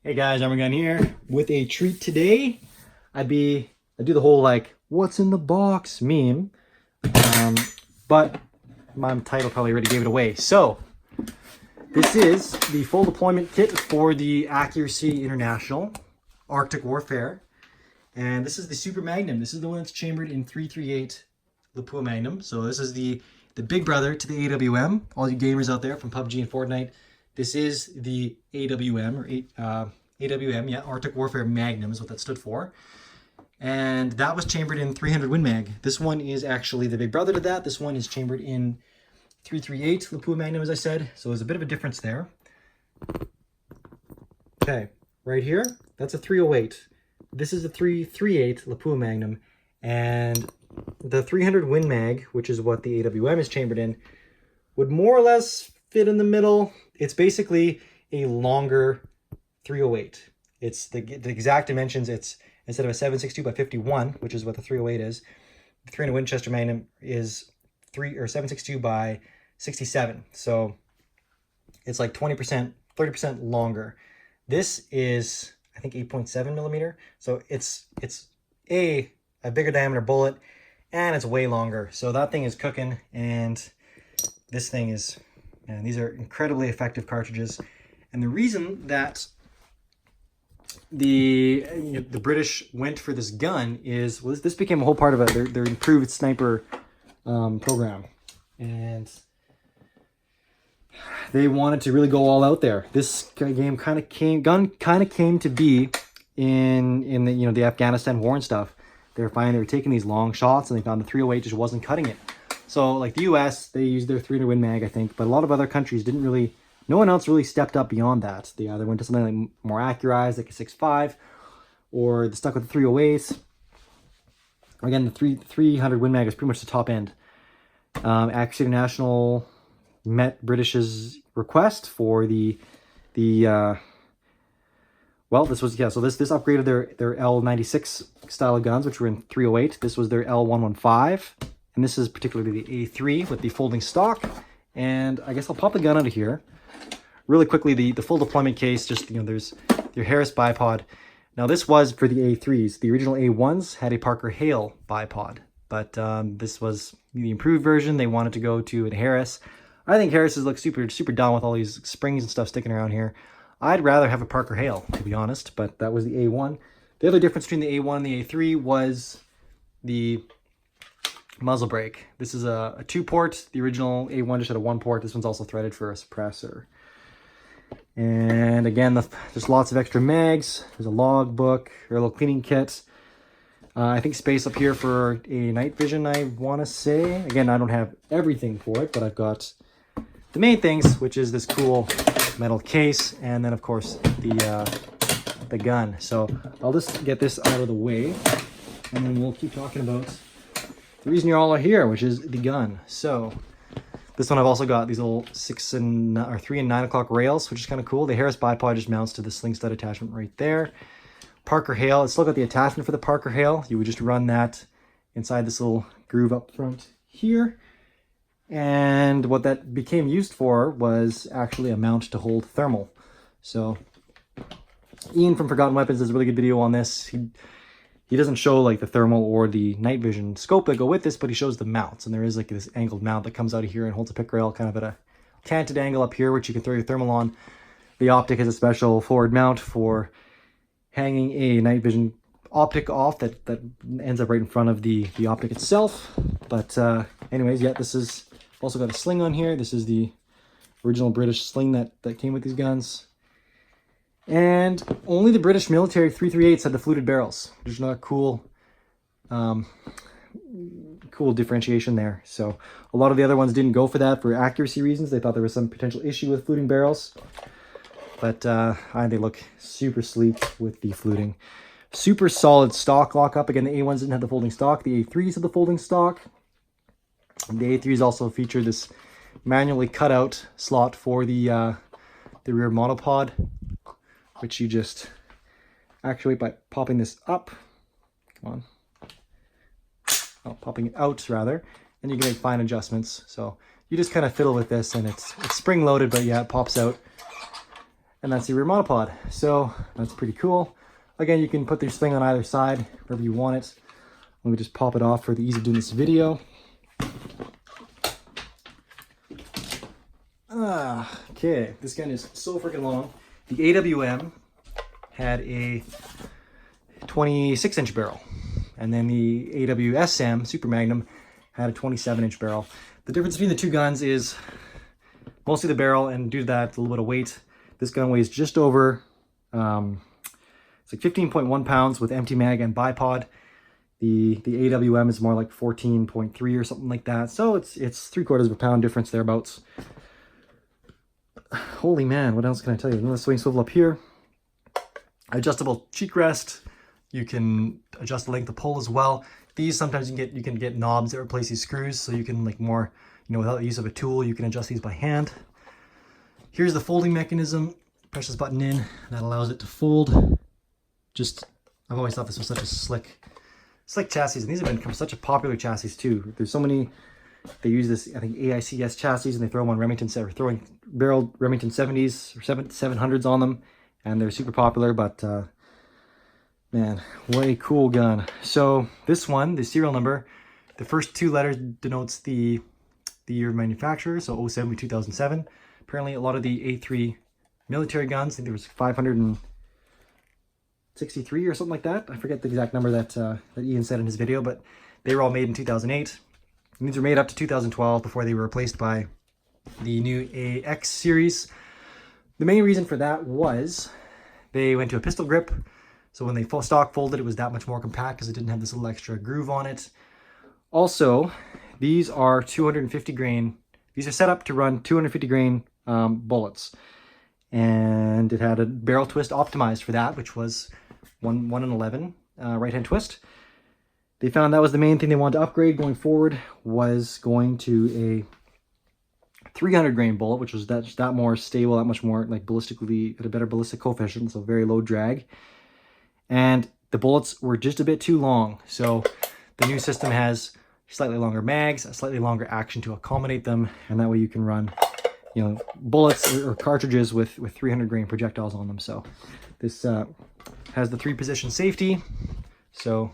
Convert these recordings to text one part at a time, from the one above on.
Hey guys, Armand-Gun here with a treat today. I do the whole like, what's in the box meme, but my title probably already gave it away. So this is the full deployment kit for the Accuracy International Arctic Warfare. And this is the Super Magnum. This is the one that's chambered in 338 Lapua Magnum. So this is the big brother to the AWM. All you gamers out there from PUBG and Fortnite, this is the AWM, yeah, Arctic Warfare Magnum is what that stood for. And that was chambered in 300 Win Mag. This one is actually the big brother to that. This one is chambered in 338 Lapua Magnum, as I said. So there's a bit of a difference there. Okay, right here, that's a 308. This is a 338 Lapua Magnum. And the 300 Win Mag, which is what the AWM is chambered in, would more or less fit in the middle. It's basically a longer 308. It's the exact dimensions. It's instead of a 7.62 by 51, which is what the 308 is, the 300 Winchester Magnum is 7.62 by 67. So it's like 20%, 30% longer. This is, I think, 8.7 millimeter. So it's a bigger diameter bullet, and it's way longer. So that thing is cooking, and this thing is, man, these are incredibly effective cartridges. And the reason that the British went for this gun is, well, this became a whole part of their improved sniper program, and they wanted to really go all out there. This gun kind of came to be in the the Afghanistan war and stuff. They were finding they were taking these long shots, and they found the 308 just wasn't cutting it. So like the US, they used their 300 Win Mag, I think, but a lot of other countries didn't really. No one else really stepped up beyond that. They either went to something like more accurized, like a 6.5, or they stuck with the 308s. Again, the 300 Win Mag is pretty much the top end. Accuracy International met British's request for this upgraded their L96 style of guns, which were in 308. This was their L115, and this is particularly the A3 with the folding stock. And I guess I'll pop the gun out of here. Really quickly, the full deployment case, just, there's your Harris bipod. Now, this was for the A3s. The original A1s had a Parker Hale bipod, but this was the improved version. They wanted to go to the Harris. I think Harris's look super dumb with all these springs and stuff sticking around here. I'd rather have a Parker Hale, to be honest, but that was the A1. The other difference between the A1 and the A3 was the muzzle brake. This is a 2-port. The original A1 just had a 1-port. This one's also threaded for a suppressor. And again, there's lots of extra mags. There's a log book, or a little cleaning kit. I think space up here for a night vision, I want to say. Again, I don't have everything for it, but I've got the main things, which is this cool metal case, and then of course the gun. So I'll just get this out of the way, and then we'll keep talking about the reason you all are here, which is the gun. So this one I've also got these little 3 and 9 o'clock rails, which is kind of cool. The Harris bipod just mounts to the sling stud attachment right there. Parker Hale, it's still got the attachment for the Parker Hale. You would just run that inside this little groove up front here. And what that became used for was actually a mount to hold thermal. So Ian from Forgotten Weapons does a really good video on this. He doesn't show like the thermal or the night vision scope that go with this, but he shows the mounts. And there is like this angled mount that comes out of here and holds a pick rail kind of at a canted angle up here, which you can throw your thermal on. The optic is a special forward mount for hanging a night vision optic off that ends up right in front of the optic itself. But anyways, yeah, this is also got a sling on here. This is the original British sling that came with these guns. And only the British military 338s had the fluted barrels. There's not a cool differentiation there. So a lot of the other ones didn't go for that for accuracy reasons. They thought there was some potential issue with fluting barrels. But they look super sleek with the fluting. Super solid stock lockup. Again, the A1s didn't have the folding stock. The A3s had the folding stock. The A3s also feature this manually cut out slot for the rear monopod, which you just actuate by popping this up. Come on. Oh, popping it out rather. And you can make fine adjustments. So you just kind of fiddle with this, and it's spring loaded, but yeah, it pops out. And that's the rear monopod. So that's pretty cool. Again, you can put this thing on either side, wherever you want it. Let me just pop it off for the ease of doing this video. Okay, this gun is so freaking long. The AWM had a 26-inch barrel, and then the AWSM Super Magnum had a 27-inch barrel. The difference between the two guns is mostly the barrel, and due to that, a little bit of weight. This gun weighs just over, it's like 15.1 pounds with empty mag and bipod. The AWM is more like 14.3 or something like that. So it's 3/4 of a pound difference thereabouts. Holy man, what else can I tell you? Another swing swivel up here. Adjustable cheek rest. You can adjust the length of pull as well. These sometimes you can get knobs that replace these screws, so you can like more, without the use of a tool, you can adjust these by hand. Here's the folding mechanism. Press this button in, that allows it to fold. I've always thought this was such a slick chassis, and these have become such a popular chassis too. There's so many. They use this, I think, AICS chassis, and they throw them on Remington, or throwing barreled Remington 70s or 700s on them, and they're super popular. But man, what a cool gun! So this one, the serial number, the first 2 letters denotes the year of manufacture, so 07 to 2007. Apparently, a lot of the A3 military guns, I think there was 563 or something like that. I forget the exact number that Ian said in his video, but they were all made in 2008. And these were made up to 2012 before they were replaced by the new AX series. The main reason for that was they went to a pistol grip. So when they stock folded, it was that much more compact because it didn't have this little extra groove on it. Also, these are 250 grain. These are set up to run 250 grain bullets. And it had a barrel twist optimized for that, which was 1 in 11 right-hand twist. They found that was the main thing they wanted to upgrade going forward, was going to a 300 grain bullet, which was that more stable, that much more like ballistically, had a better ballistic coefficient, so very low drag. And the bullets were just a bit too long. So the new system has slightly longer mags, a slightly longer action to accommodate them, and that way you can run, bullets or cartridges with 300 grain projectiles on them. So this has the 3-position safety. So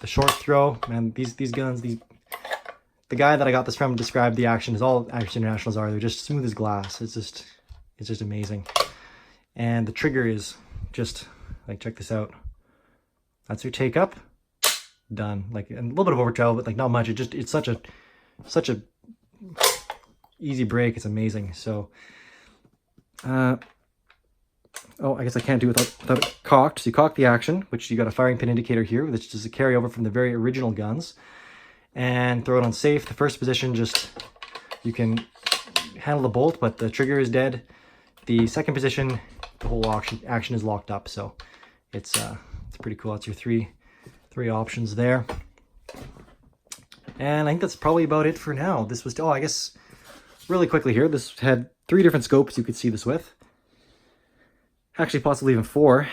the short throw, man, these guns, the guy that I got this from described the action as all Action Internationals are. They're just smooth as glass. It's just amazing. And the trigger is just like, check this out. That's your take up, done. Like, and a little bit of over travel, but like not much. It's such a easy break. It's amazing. So, oh, I guess I can't do it without it cocked. So you cock the action, which you got a firing pin indicator here, which is a carryover from the very original guns, and throw it on safe. The first position, you can handle the bolt, but the trigger is dead. The second position, the whole action is locked up. So it's pretty cool. That's your three options there. And I think that's probably about it for now. This was, I guess, really quickly here, this had 3 different scopes you could see this with. Actually, possibly even 4.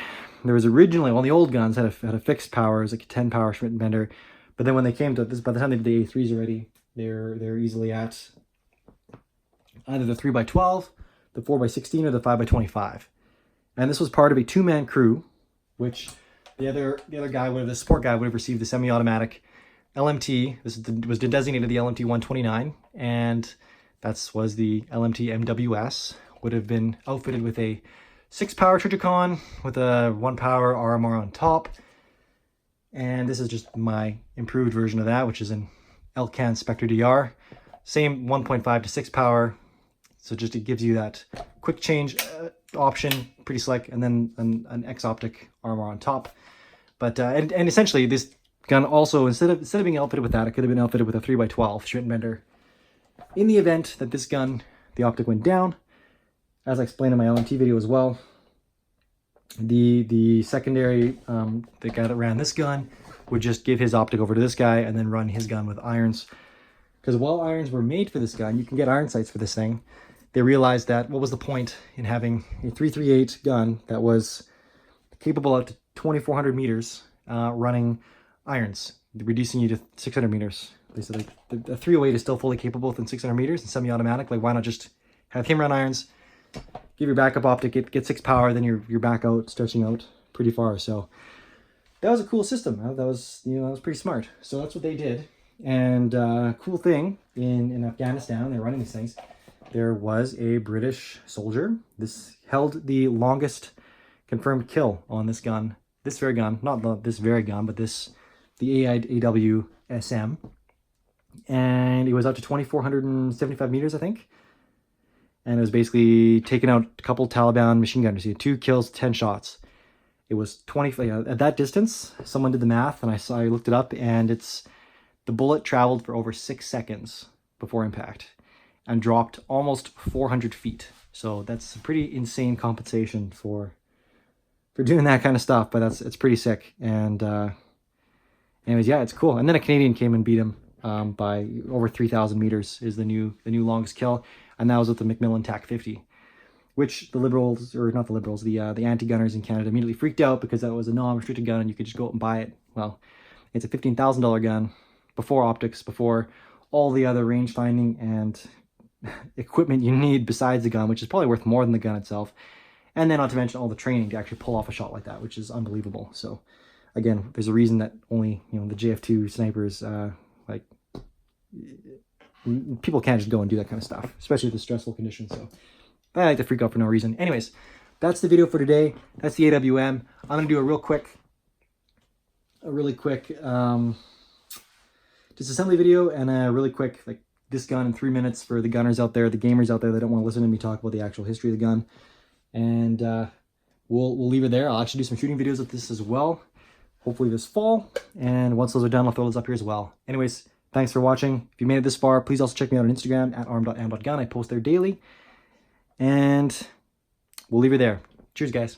There was originally, the old guns had a fixed power. It was like a 10 power Schmidt and Bender. But then when they came to this, by the time they did the A3s already, they're easily at either the 3x12, the 4x16, or the 5x25. And this was part of a 2-man crew, which the other guy, the support guy, would have received the semi-automatic LMT. This was designated the LMT 129, and that was the LMT MWS. Would have been outfitted with a 6-power Trijicon with a 1-power RMR on top. And this is just my improved version of that, which is an Elcan Spectre DR. Same 1.5 to 6 power. So just it gives you that quick change option, pretty slick, and then an X-Optic armor on top. But and essentially this gun also, instead of being outfitted with that, it could have been outfitted with a 3x12 Schmidt and Bender. In the event that this gun, the optic went down, as I explained in my LMT video as well, the secondary, the guy that ran this gun would just give his optic over to this guy and then run his gun with irons. Because while irons were made for this gun, you can get iron sights for this thing, they realized that what was the point in having a 338 gun that was capable up to 2,400 meters running irons, reducing you to 600 meters. They said like the 308 is still fully capable within 600 meters and semi-automatic. Like, why not just have him run irons, give your backup optic, get 6 power, then you're back out, stretching out pretty far. So that was a cool system. That was, you know, that was pretty smart. So that's what they did. And cool thing in Afghanistan, they're running these things. There was a British soldier. This held the longest confirmed kill on this gun. This very gun, not this very gun, but the AWSM. And it was up to 2,475 meters, I think. And it was basically taking out a couple Taliban machine gunners. He had 2 kills, 10 shots. It was 20, at that distance, someone did the math, and I looked it up, and the bullet traveled for over 6 seconds before impact and dropped almost 400 feet. So that's a pretty insane compensation for doing that kind of stuff, but it's pretty sick. And anyways, yeah, it's cool. And then a Canadian came and beat him by over 3,000 meters is the new longest kill, and that was with the Macmillan TAC 50, which the Liberals, or not the Liberals, the anti-gunners in Canada immediately freaked out because that was a non-restricted gun and you could just go out and buy it. Well, it's a $15,000 gun, before optics, before all the other range finding and equipment you need besides the gun, which is probably worth more than the gun itself. And then not to mention all the training to actually pull off a shot like that, which is unbelievable. So again, there's a reason that only, you know, the JF2 snipers, like, people can't just go and do that kind of stuff, especially with the stressful conditions. So I like to freak out for no reason. Anyways, that's the video for today. That's the AWM. I'm going to do a really quick disassembly video and a really quick, like, this gun in 3 minutes for the gunners out there, the gamers out there that don't want to listen to me talk about the actual history of the gun. And we'll leave it there. I'll actually do some shooting videos with this as well, hopefully this fall. And once those are done, I'll throw those up here as well. Anyways, thanks for watching. If you made it this far, please also check me out on Instagram at arm.and.gun. I post there daily. And we'll leave it there. Cheers, guys.